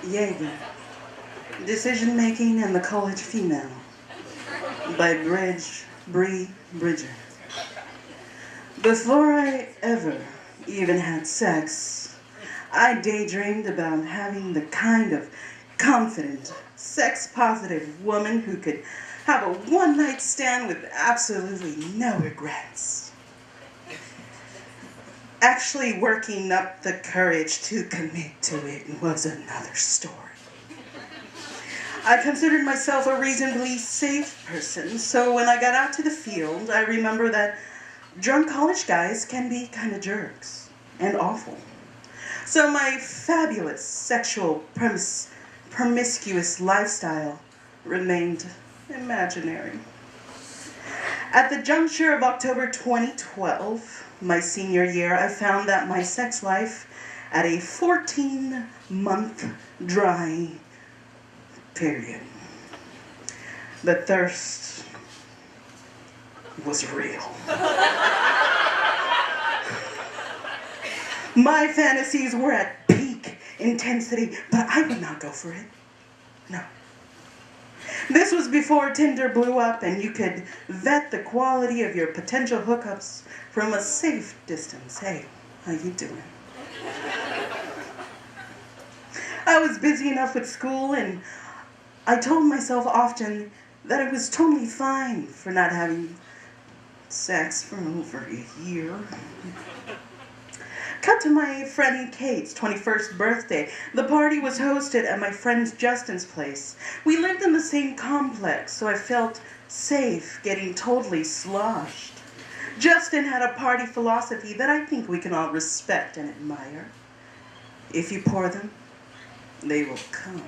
Jaeger, Decision Making and the College Female by Bree Bridger. Before I ever even had sex, I daydreamed about having the kind of confident, sex-positive woman who could have a one-night stand with absolutely no regrets. Actually working up the courage to commit to it was another story. I considered myself a reasonably safe person, so when I got out to the field, I remember that drunk college guys can be kind of jerks and awful. So my fabulous sexual promiscuous lifestyle remained imaginary. At the juncture of October 2012, my senior year, I found that my sex life at a 14-month dry period. The thirst was real. My fantasies were at peak intensity, but I would not go for it. No. This was before Tinder blew up and you could vet the quality of your potential hookups from a safe distance. Hey, how you doing? I was busy enough with school, and I told myself often that it was totally fine for not having sex for over a year. Cut to my friend Kate's 21st birthday. The party was hosted at my friend Justin's place. We lived in the same complex, so I felt safe getting totally sloshed. Justin had a party philosophy that I think we can all respect and admire. If you pour them, they will come.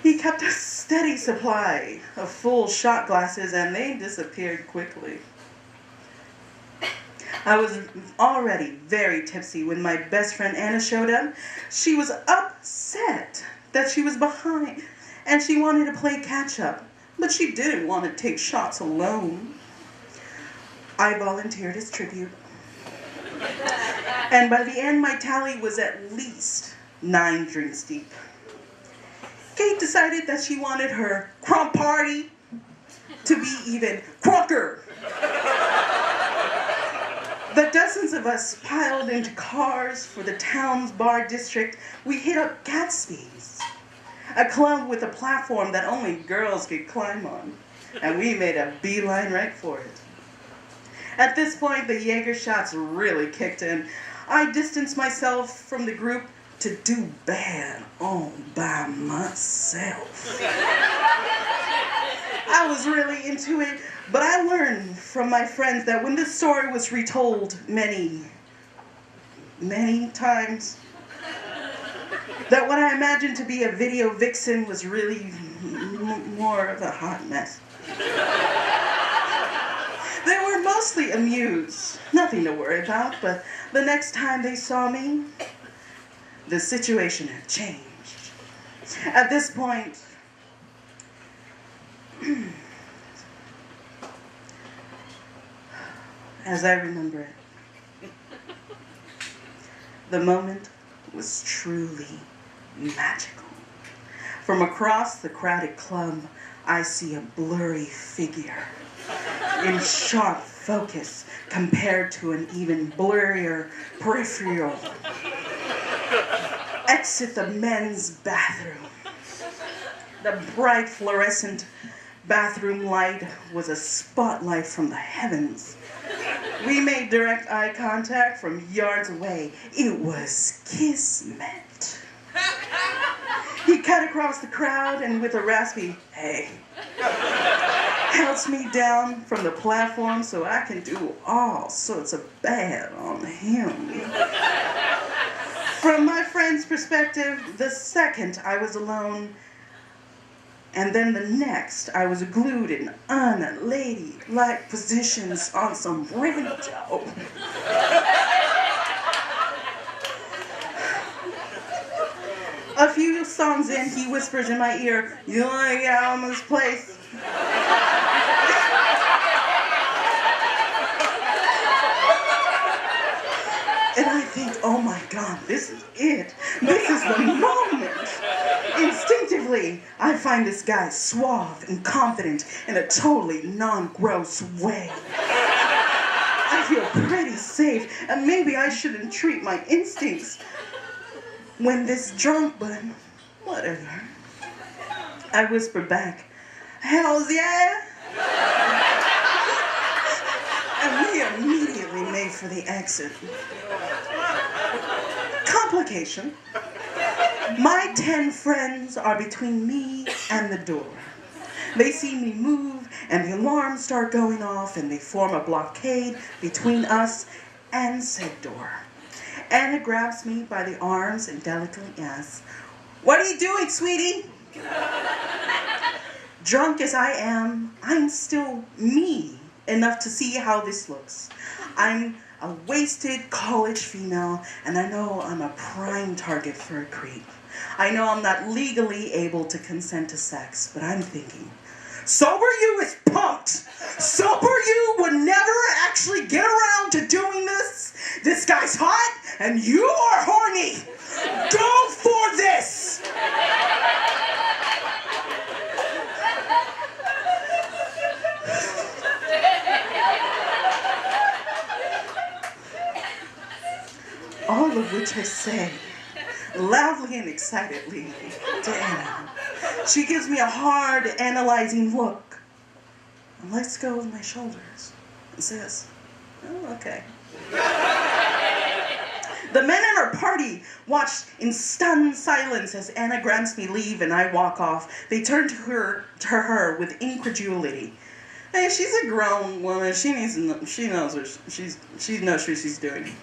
He kept a steady supply of full shot glasses, and they disappeared quickly. I was already very tipsy when my best friend Anna showed up. She was upset that she was behind, and she wanted to play catch-up, but she didn't want to take shots alone. I volunteered as tribute. And by the end, my tally was at least 9 drinks deep. Kate decided that she wanted her crump party to be even crunker. The dozens of us piled into cars for the town's bar district. We hit up Gatsby's, a club with a platform that only girls could climb on, and we made a beeline right for it. At this point, the Jaeger shots really kicked in. I distanced myself from the group to do bad all by myself. I was really into it, but I learned from my friends that when this story was retold many times, that what I imagined to be a video vixen was really more of a hot mess. They were mostly amused, nothing to worry about, but the next time they saw me, the situation had changed. At this point, as I remember it, the moment was truly magical. From across the crowded club, I see a blurry figure in sharp focus compared to an even blurrier peripheral exit the men's bathroom. The bright fluorescent bathroom light was a spotlight from the heavens. We made direct eye contact from yards away. It was kismet. He cut across the crowd and with a raspy, "Hey," helps me down from the platform so I can do all sorts of bad on him. From my friend's perspective, the second I was alone, and then the next I was glued in unladylike positions on some Brenda. A few songs in, he whispers in my ear, "You wanna get out of this place?" And I think, oh my God, this is it. This find this guy suave and confident in a totally non-gross way. I feel pretty safe, and maybe I shouldn't treat my instincts when this drunk, but whatever. I whisper back, "Hells yeah!" And we immediately made for the exit. Complication. My 10 friends are between me and the door. They see me move, and the alarms start going off, and they form a blockade between us and said door. Anna grabs me by the arms and delicately asks, "What are you doing, sweetie?" Drunk as I am, I'm still me enough to see how this looks. I'm a wasted college female, and I know I'm a prime target for a creep. I know I'm not legally able to consent to sex, but I'm thinking, sober you is pumped. Sober you would never actually get around to doing this. This guy's hot, and you are horny. Go for this. All of which I say, loudly and excitedly, to Anna. She gives me a hard, analyzing look and lets go of my shoulders and says, "Oh, okay." The men at our party watched in stunned silence as Anna grabs me leave and I walk off. They turn to her with incredulity. Hey, she's a grown woman. She knows what she's doing.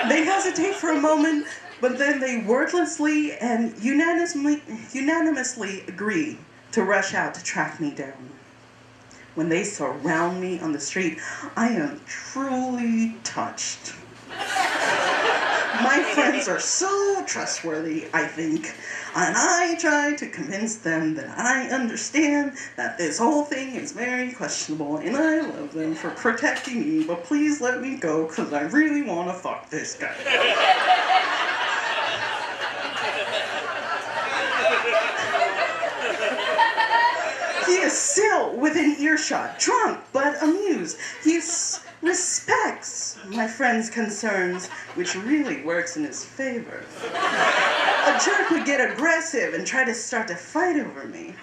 They hesitate for a moment, but then they wordlessly and unanimously agree to rush out to track me down. When they surround me on the street, I am truly touched. My friends are so trustworthy, I think, and I try to convince them that I understand that this whole thing is very questionable, and I love them for protecting me, but please let me go, because I really want to fuck this guy. He is still within earshot, drunk but amused. He respects my friend's concerns, which really works in his favor. A jerk would get aggressive and try to start a fight over me.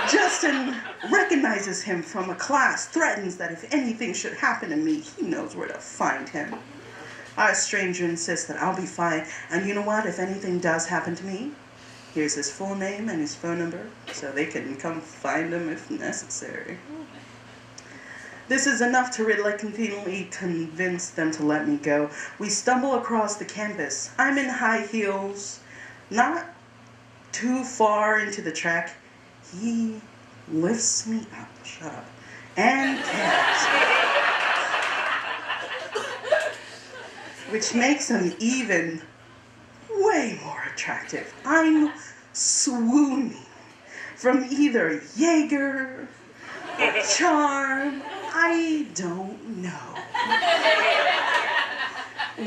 Justin recognizes him from a class, threatens that if anything should happen to me, he knows where to find him. Our stranger insists that I'll be fine, and you know what? If anything does happen to me, here's his full name and his phone number, so they can come find him if necessary. This is enough to reluctantly convince them to let me go. We stumble across the campus. I'm in high heels, not too far into the track. He lifts me up, shut up, and cares, which makes him even way more attractive. I'm swooning from either Jaeger or charm. I don't know.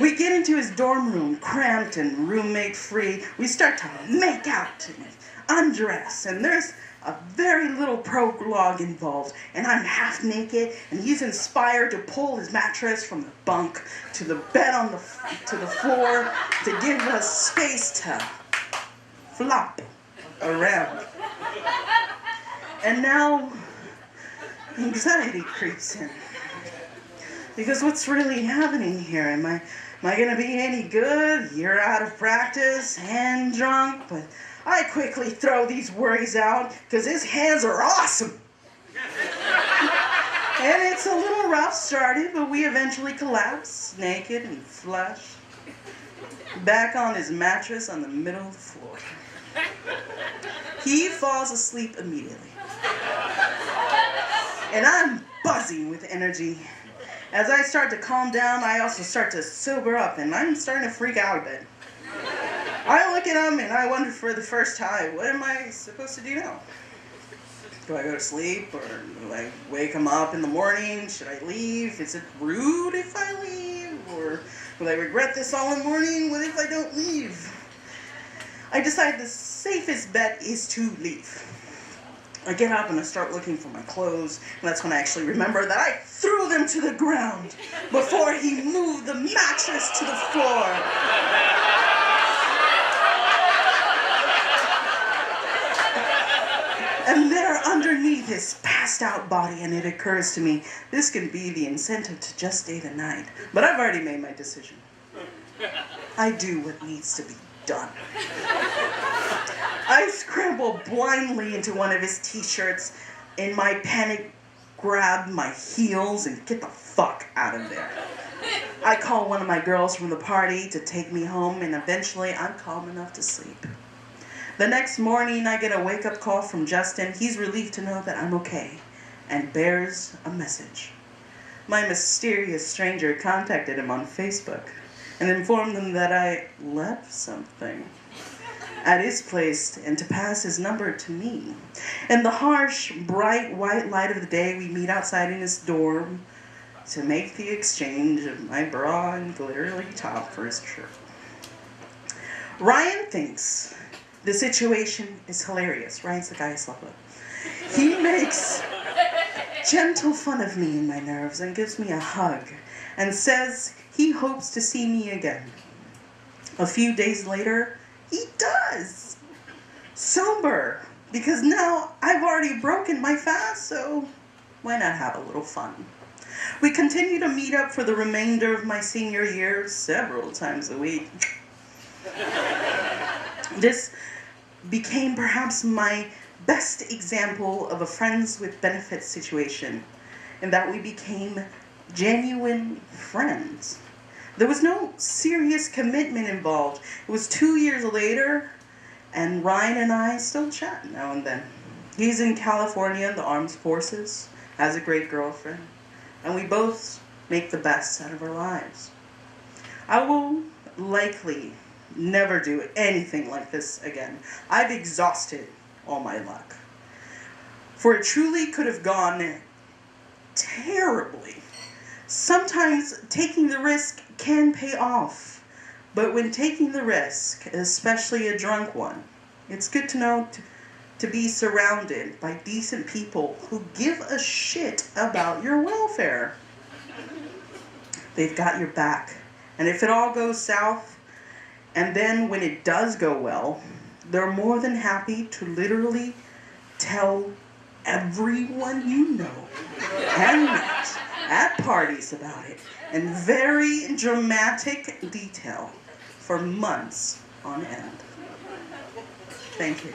We get into his dorm room, cramped and roommate free. We start to make out and undress, and there's a very little prologue involved, and I'm half naked, and he's inspired to pull his mattress from the bunk to the bed to the floor to give us space to flop around. And now anxiety creeps in, because what's really happening here? Am I gonna be any good? You're out of practice and drunk, but I quickly throw these worries out because his hands are awesome. And it's a little rough started, but we eventually collapse, naked and flush, back on his mattress on the middle of the floor. He falls asleep immediately. And I'm buzzing with energy. As I start to calm down, I also start to sober up, and I'm starting to freak out a bit. I look at him, and I wonder for the first time, what am I supposed to do now? Do I go to sleep, or do I wake him up in the morning? Should I leave? Is it rude if I leave? Or will I regret this all in the morning? What if I don't leave? I decide the safest bet is to leave. I get up and I start looking for my clothes, and that's when I actually remember that I threw them to the ground before he moved the mattress to the floor. And there underneath his passed out body, and it occurs to me, this can be the incentive to just stay the night. But I've already made my decision. I do what needs to be done. I scramble blindly into one of his t-shirts. In my panic, grab my heels and get the fuck out of there. I call one of my girls from the party to take me home, and eventually I'm calm enough to sleep. The next morning, I get a wake-up call from Justin. He's relieved to know that I'm okay and bears a message. My mysterious stranger contacted him on Facebook and informed him that I left something at his place and to pass his number to me. In the harsh, bright white light of the day, we meet outside in his dorm to make the exchange of my bra and glittery top for his shirt. Ryan thinks the situation is hilarious. Ryan's the guy I slept with. He makes gentle fun of me and my nerves and gives me a hug and says he hopes to see me again. A few days later, he does. Sober, because now I've already broken my fast, so why not have a little fun? We continue to meet up for the remainder of my senior year several times a week. This became perhaps my best example of a friends with benefits situation, in that we became genuine friends. There was no serious commitment involved. It was 2 years later, and Ryan and I still chat now and then. He's in California in the armed forces, has a great girlfriend, and we both make the best out of our lives. I will likely never do anything like this again. I've exhausted all my luck. For it truly could have gone terribly. Sometimes taking the risk can pay off, but when taking the risk, especially a drunk one, it's good to know to be surrounded by decent people who give a shit about your welfare. They've got your back. And if it all goes south, and then when it does go well, they're more than happy to literally tell everyone you know and met at parties about it in very dramatic detail for months on end. Thank you.